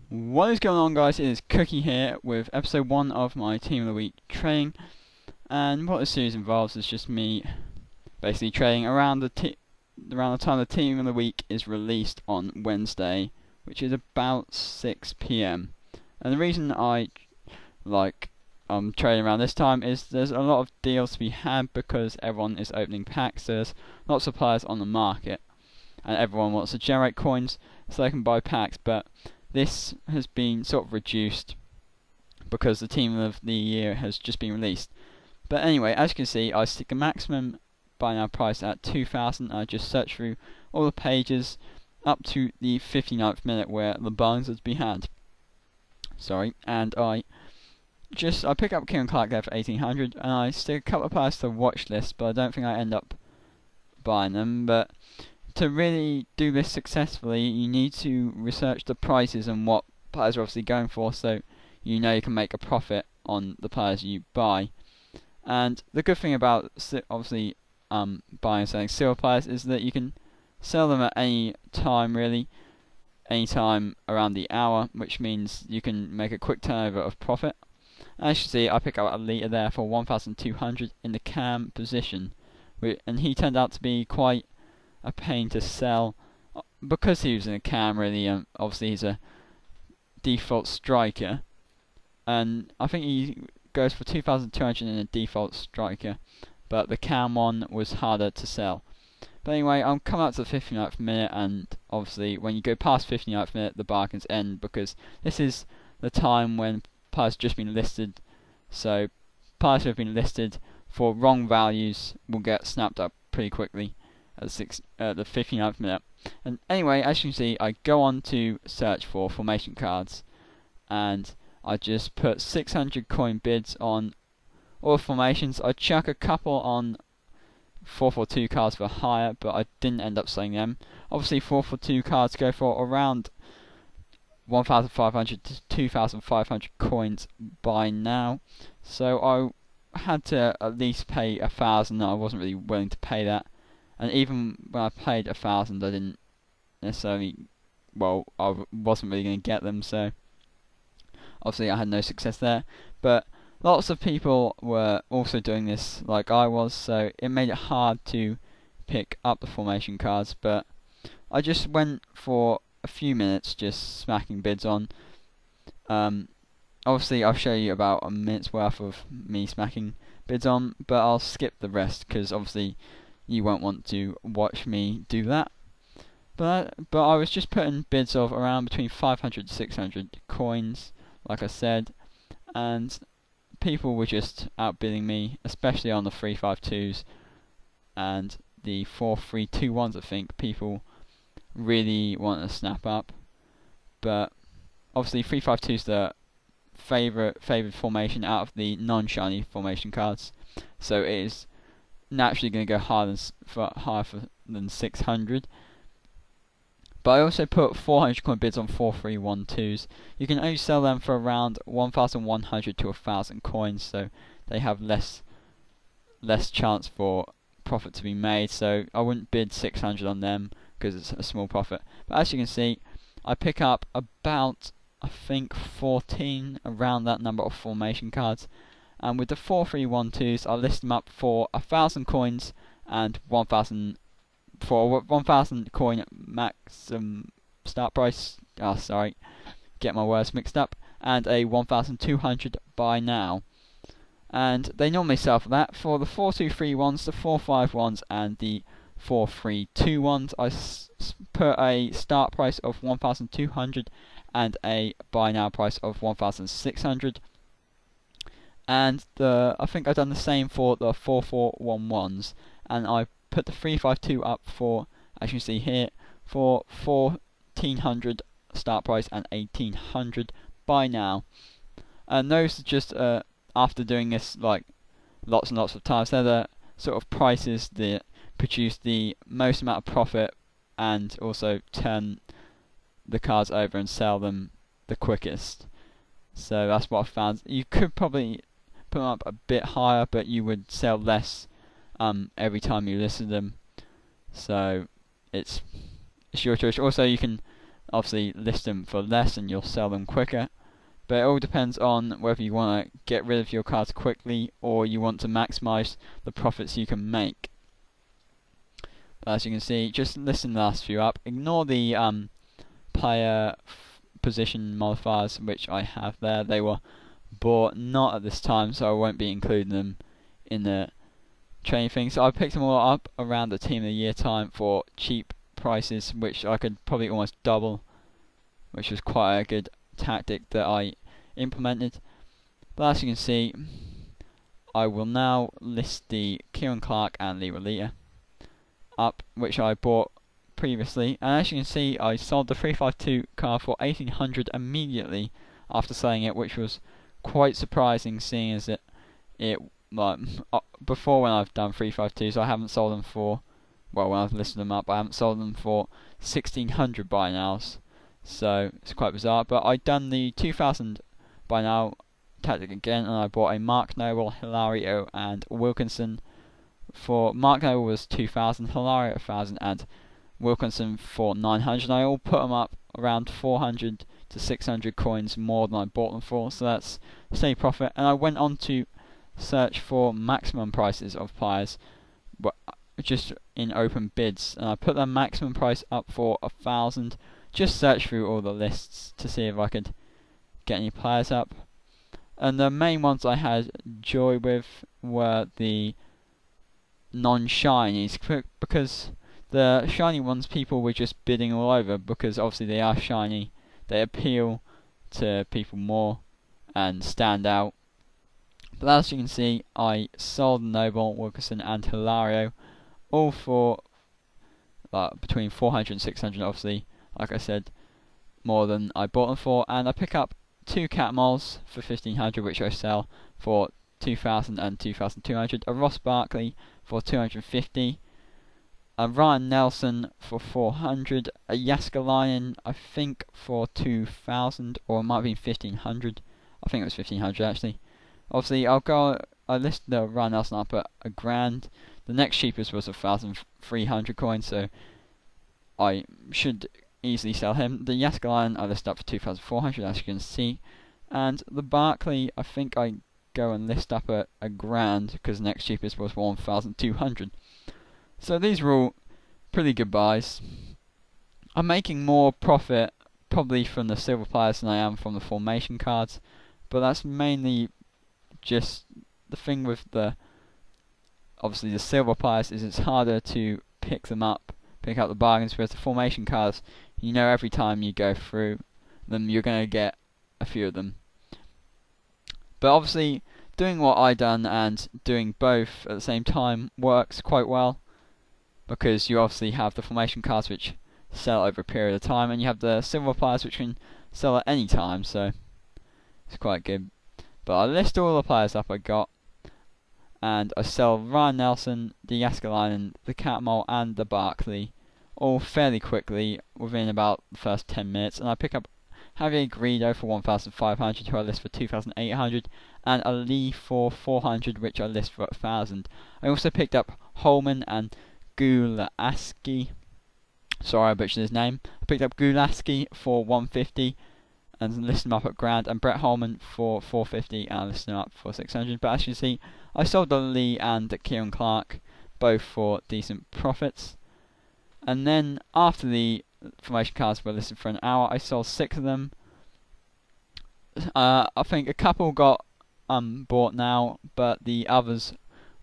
What is going on, guys? It is Cookie here with episode 1 of my Team of the Week trading, and what this series involves is just me basically trading around the time the Team of the Week is released on Wednesday, which is about 6 PM. And the reason I'm trading around this time is there's a lot of deals to be had because everyone is opening packs. There's lots of players on the market, and everyone wants to generate coins so they can buy packs, but this has been sort of reduced because the Team of the Year has just been released. But anyway, as you can see, I stick a maximum buy now price at 2,000. I just search through all the pages up to the 59th minute where the bargains are to be had. And I pick up King and Clark there for 1,800, and I stick a couple of players to the watch list, but I don't think I end up buying them. But to really do this successfully, you need to research the prices and what players are obviously going for, so you know you can make a profit on the players you buy. And the good thing about obviously buying and selling silver players is that you can sell them at any time, really, any time around the hour, which means you can make a quick turnover of profit. As you see, I pick up a leader there for 1,200 in the cam position, and he turned out to be quite a pain to sell because he was in a cam, really. Obviously he's a default striker, and I think he goes for 2,200 in a default striker, but the cam one was harder to sell. But anyway, I'm coming up to the 59th minute, and obviously when you go past 59th minute the bargains end, because this is the time when players have just been listed, so players who have been listed for wrong values will get snapped up pretty quickly at the 59th minute. And anyway, as you can see, I go on to search for formation cards, and I just put 600 coin bids on all the formations. I chuck a couple on 442 cards for higher, but I didn't end up selling them. Obviously 442 cards go for around 1,500 to 2,500 coins by now, so I had to at least pay 1,000. I wasn't really willing to pay that. And even when I paid 1,000, I didn't necessarily, I wasn't really going to get them, so obviously I had no success there. But lots of people were also doing this like I was, so it made it hard to pick up the formation cards. But I just went for a few minutes just smacking bids on. Obviously I'll show you about a minute's worth of me smacking bids on, but I'll skip the rest because obviously you won't want to watch me do that. But I was just putting bids of around between 500 to 600 coins, like I said, and people were just outbidding me, especially on the 352s and the 4321s. I think people really want to snap up, but obviously 352 is the favoured formation out of the non-shiny formation cards, so it is naturally going to go higher than 600. But I also put 400 coin bids on 4312s. You can only sell them for around 1,100 to 1,000 coins, so they have less chance for profit to be made. So I wouldn't bid 600 on them because it's a small profit. But as you can see, I pick up about, I think, 14, around that number of formation cards. And with the 4312s, I'll list them up for 1,000 coins and 1,000 coin maximum start price. Get my words mixed up. And a 1,200 buy now. And they normally sell for that. For the 4231s, the 451s, and the 4321s, I put a start price of 1,200 and a buy now price of 1,600. And I think I've done the same for the 4411s, and I put the 352 up for, as you see here, for 1,400 start price and 1,800 buy now. And those are just after doing this like lots and lots of times, they're the sort of prices that produce the most amount of profit and also turn the cards over and sell them the quickest. So that's what I found. You could probably put them up a bit higher, but you would sell less every time you listed them. So it's your choice. Also, you can obviously list them for less and you'll sell them quicker. But it all depends on whether you want to get rid of your cards quickly or you want to maximize the profits you can make. But as you can see, just listen the last few up. Ignore the player position modifiers which I have there. They were bought not at this time, so I won't be including them in the training thing. So I picked them all up around the team of the year time for cheap prices, which I could probably almost double, which was quite a good tactic that I implemented. But as you can see, I will now list the Kieran Clark and Lee Relita up, which I bought previously, and as you can see, I sold the 352 card for 1800 immediately after selling it, which was quite surprising, seeing as it like before when I've done 352s, I haven't sold them for, well, when I've listed them up, I haven't sold them for 1600 buy nows. So it's quite bizarre, but I'd done the 2000 buy now tactic again, and I bought a Mark Noble, Hilario, and Wilkinson. For Mark Noble was 2000, Hilario 1000, and Wilkinson for 900. And I all put them up around 400 to 600 coins more than I bought them for, so that's steady profit. And I went on to search for maximum prices of players, just in open bids, and I put the maximum price up for 1000. Just search through all the lists to see if I could get any players up, and the main ones I had joy with were the non-shinies, because the shiny ones people were just bidding all over, because obviously they are shiny, they appeal to people more and stand out. But as you can see, I sold Noble, Wilkinson and Hilario all for between 400 and 600, obviously, like I said, more than I bought them for. And I pick up 2 cat moles for 1500, which I sell for 2000 and 2200, a Ross Barkley for 250, a Ryan Nelson for 400, a Jaskalainen I think for 2000, or it might have been 1500. I think it was 1500 actually. Obviously I listed the Ryan Nelson up at $1,000. The next cheapest was 1,300 coins, so I should easily sell him. The Jaskalainen I listed up for 2,400, as you can see, and the Barkley I think I go and list up at $1,000 because the next cheapest was 1,200. So these were all pretty good buys. I'm making more profit probably from the silver players than I am from the formation cards, but that's mainly just the thing with obviously the silver players is it's harder to pick up the bargains, whereas the formation cards, you know, every time you go through them you're going to get a few of them. But obviously doing what I done and doing both at the same time works quite well, because you obviously have the formation cards which sell over a period of time, and you have the silver players which can sell at any time, so it's quite good. But I list all the players up I got, and I sell Ryan Nelson, the Jaskalainen, the Catmull and the Barkley all fairly quickly within about the first 10 minutes, and I pick up Javier Greedo for 1,500, who I list for 2,800, and a Lee for 400, which I list for 1,000. I also picked up Holman and Gulaski. Sorry, I butchered his name. I picked up Gulaski for 150 and listed him up at $1,000, and Brett Holman for 450 and I listed him up for 600. But as you see, I sold the Lee and Kieran Clark both for decent profits. And then after the formation cards were listed for an hour, I sold 6 of them. I think a couple got bought now, but the others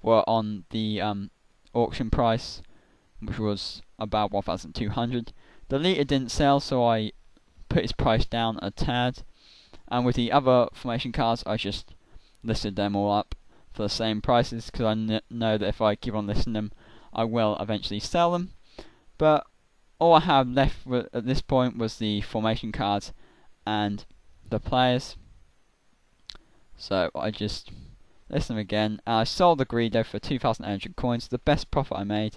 were on the auction price, which was about 1,200. The Lita didn't sell, so I put his price down a tad, and with the other formation cards I just listed them all up for the same prices, because I know that if I keep on listing them I will eventually sell them. But all I have left at this point was the formation cards and the players, so I just list them again, and I sold the Greedo for 2,800 coins, the best profit I made,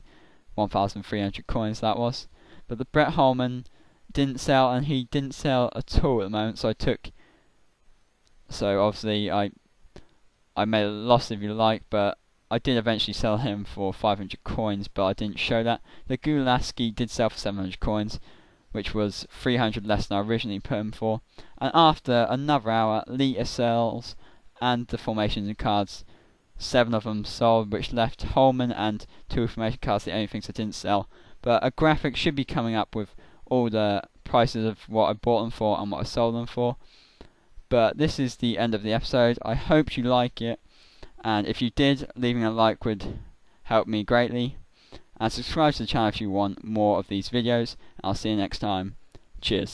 1,300 coins that was. But the Brett Holman didn't sell, and he didn't sell at all at the moment, so obviously I made a loss if you like, but I did eventually sell him for 500 coins, but I didn't show that. The Gulaski did sell for 700 coins, which was 300 less than I originally put them for. And after another hour, Lita sells, and the formations and cards, 7 of them sold, which left Holman and 2 formation cards the only things that didn't sell. But a graphic should be coming up with all the prices of what I bought them for and what I sold them for. But this is the end of the episode. I hope you like it, and if you did, leaving a like would help me greatly. And subscribe to the channel if you want more of these videos. I'll see you next time. Cheers.